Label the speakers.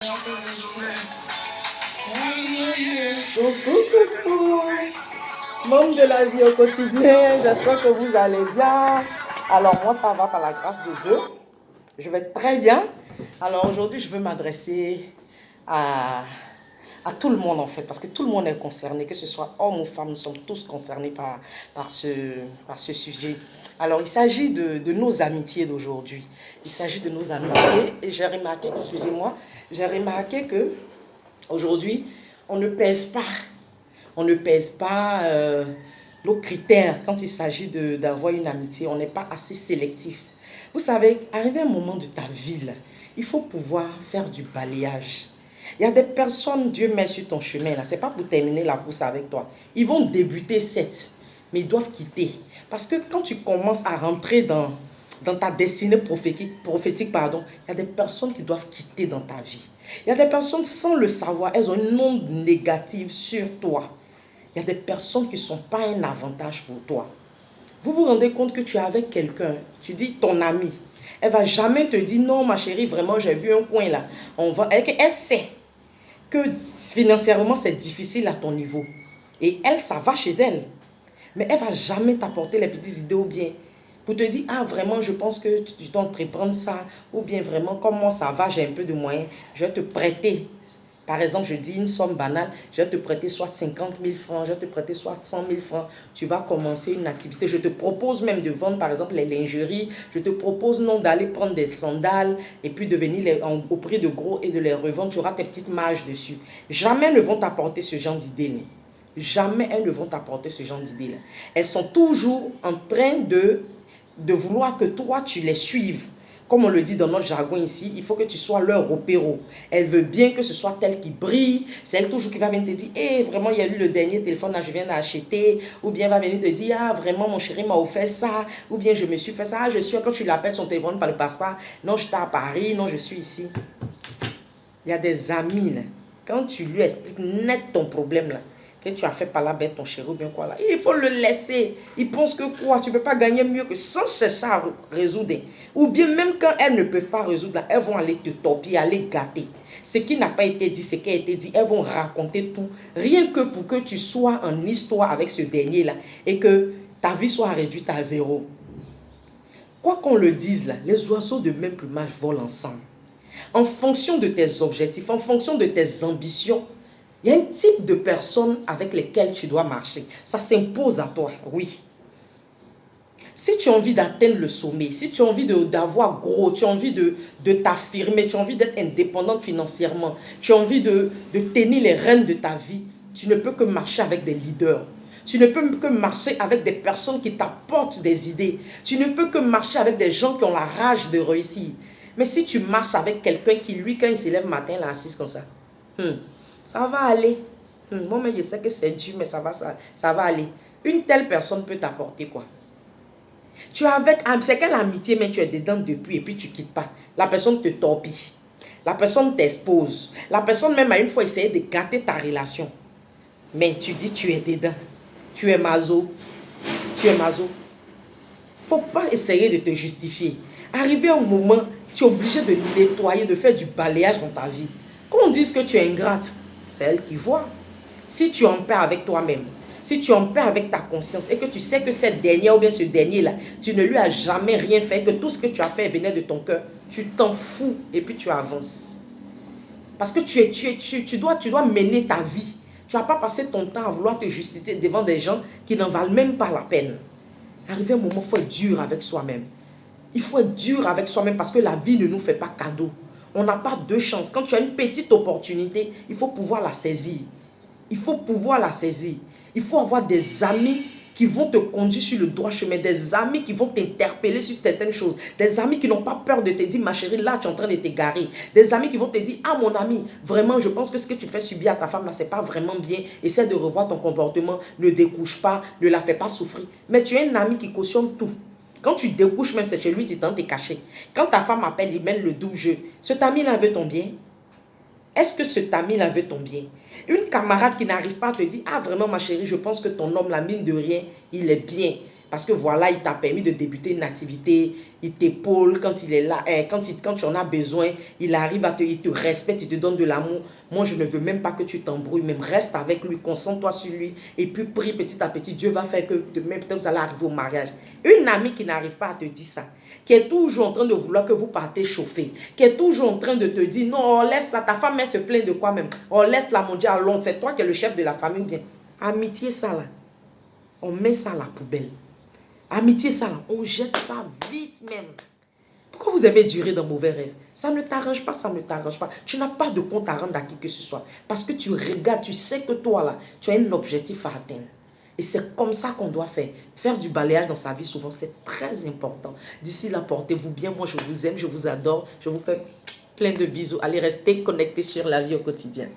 Speaker 1: Coucou, membres de la vie au quotidien, j'espère que vous allez bien. Alors moi ça va par la grâce de Dieu, je vais très bien. Alors aujourd'hui je veux m'adresser à tout le monde en fait, parce que tout le monde est concerné, que ce soit homme ou femme, nous sommes tous concernés par ce sujet. Alors il s'agit de nos amitiés d'aujourd'hui, il s'agit de nos amitiés et j'ai remarqué, excusez-moi, j'ai remarqué que aujourd'hui on ne pèse pas nos critères quand il s'agit d'avoir une amitié. On n'est pas assez sélectif. Vous savez, arrivé à un moment de ta vie, là, il faut pouvoir faire du balayage. Il y a des personnes, Dieu met sur ton chemin, là, ce n'est pas pour terminer la course avec toi. Ils vont débuter 7, mais ils doivent quitter. Parce que quand tu commences à rentrer dans ta destinée prophétique, pardon, il y a des personnes qui doivent quitter dans ta vie. Il y a des personnes, sans le savoir, elles ont une onde négative sur toi. Il y a des personnes qui ne sont pas un avantage pour toi. Vous vous rendez compte que tu es avec quelqu'un, tu dis ton ami, elle ne va jamais te dire non ma chérie, vraiment j'ai vu un coin là. Elle sait que financièrement c'est difficile à ton niveau. Et elle, ça va chez elle. Mais elle ne va jamais t'apporter les petites idées ou bien pour te dire, ah vraiment je pense que tu dois entreprendre ça. Ou bien vraiment comme moi ça va, j'ai un peu de moyens, je vais te prêter. Par exemple, je dis une somme banale, je vais te prêter soit 50 000 francs, je vais te prêter soit 100 000 francs. Tu vas commencer une activité. Je te propose même de vendre, par exemple, les lingeries. Je te propose non d'aller prendre des sandales et puis de venir au prix de gros et de les revendre. Tu auras tes petites marges dessus. Jamais elles ne vont t'apporter ce genre d'idées. Jamais elles ne vont t'apporter ce genre d'idées-là. Elles sont toujours en train de vouloir que toi, tu les suives. Comme on le dit dans notre jargon ici, il faut que tu sois leur opéro. Elle veut bien que ce soit elle qui brille. C'est elle toujours qui va venir te dire, eh, vraiment, il y a eu le dernier téléphone, là, je viens d'acheter. Ou bien va venir te dire, ah, vraiment, mon chéri m'a offert ça. Ou bien je me suis fait ça. Ah, je suis, quand tu l'appelles son téléphone par le passeport, non, je suis à Paris, non, je suis ici. Il y a des amis, là. Quand tu lui expliques net ton problème, là, que tu as fait par là bête ton chéri ou bien quoi là, il faut le laisser. Il pense que quoi, tu ne peux pas gagner mieux que sans chercher à résoudre. Ou bien même quand elles ne peuvent pas résoudre, elles vont aller te torpiller, aller gâter. Ce qui n'a pas été dit, ce qui a été dit, elles vont raconter tout. Rien que pour que tu sois en histoire avec ce dernier-là et que ta vie soit réduite à zéro. Quoi qu'on le dise là, les oiseaux de même plumage volent ensemble. En fonction de tes objectifs, en fonction de tes ambitions, il y a un type de personnes avec lesquelles tu dois marcher. Ça s'impose à toi, oui. Si tu as envie d'atteindre le sommet, si tu as envie d'avoir gros, tu as envie de t'affirmer, tu as envie d'être indépendante financièrement, tu as envie de tenir les rênes de ta vie, tu ne peux que marcher avec des leaders. Tu ne peux que marcher avec des personnes qui t'apportent des idées. Tu ne peux que marcher avec des gens qui ont la rage de réussir. Mais si tu marches avec quelqu'un qui, lui, quand il se lève le matin, il est assis comme ça, ça va aller. Moi, mais je sais que c'est dur, mais ça va aller. Une telle personne peut t'apporter quoi? Tu es avec, c'est quelle amitié, mais tu es dedans depuis et puis tu ne quittes pas. La personne te torpille. La personne t'expose. La personne même a une fois essayé de gâter ta relation. Mais tu dis tu es dedans. Tu es maso. Tu es maso. Il ne faut pas essayer de te justifier. Arrivé un moment, tu es obligé de nettoyer, de faire du balayage dans ta vie. Quand on dit que tu es ingrate, c'est elle qui voit. Si tu es en paix avec toi-même, si tu es en paix avec ta conscience et que tu sais que cette dernière ou bien ce dernier-là, tu ne lui as jamais rien fait, que tout ce que tu as fait venait de ton cœur, tu t'en fous et puis tu avances. Parce que tu dois mener ta vie. Tu ne vas pas passer ton temps à vouloir te justifier devant des gens qui n'en valent même pas la peine. Arrivé un moment, il faut être dur avec soi-même. Il faut être dur avec soi-même parce que la vie ne nous fait pas cadeau. On n'a pas deux chances. Quand tu as une petite opportunité, il faut pouvoir la saisir. Il faut pouvoir la saisir. Il faut avoir des amis qui vont te conduire sur le droit chemin, des amis qui vont t'interpeller sur certaines choses, des amis qui n'ont pas peur de te dire, ma chérie, là, tu es en train de t'égarer, des amis qui vont te dire, ah, mon ami, vraiment, je pense que ce que tu fais subir à ta femme, là, c'est pas vraiment bien, essaie de revoir ton comportement, ne découche pas, ne la fais pas souffrir. Mais tu es un ami qui cautionne tout. Quand tu découches, même c'est chez lui, tu tentes de te cacher. Quand ta femme appelle, il mène le double jeu. Cet ami-là veut ton bien? Est-ce que cet ami-là veut ton bien? Une camarade qui n'arrive pas à te dire, ah vraiment ma chérie, je pense que ton homme, la mine de rien, il est bien. Parce que voilà, il t'a permis de débuter une activité, il t'épaule quand il est là, quand tu en as besoin, il arrive il te respecte, il te donne de l'amour. Moi, je ne veux même pas que tu t'embrouilles, même reste avec lui, concentre-toi sur lui. Et puis prie petit à petit, Dieu va faire que même peut-être vous allez arriver au mariage. Une amie qui n'arrive pas à te dire ça, qui est toujours en train de vouloir que vous partez chauffer, qui est toujours en train de te dire, non, laisse-la, ta femme, elle se plaint de quoi même? Oh, laisse-la, mon Dieu, à Londres, c'est toi qui es le chef de la famille ou bien? Amitié, ça là, on met ça à la poubelle. Amitié, ça là, on jette ça vite même. Pourquoi vous avez duré dans mauvais rêves? Ça ne t'arrange pas, ça ne t'arrange pas. Tu n'as pas de compte à rendre à qui que ce soit. Parce que tu regardes, tu sais que toi là, tu as un objectif à atteindre. Et c'est comme ça qu'on doit faire. Faire du balayage dans sa vie, souvent, c'est très important. D'ici là, portez-vous bien. Moi, je vous aime, je vous adore. Je vous fais plein de bisous. Allez, restez connectés sur la vie au quotidien.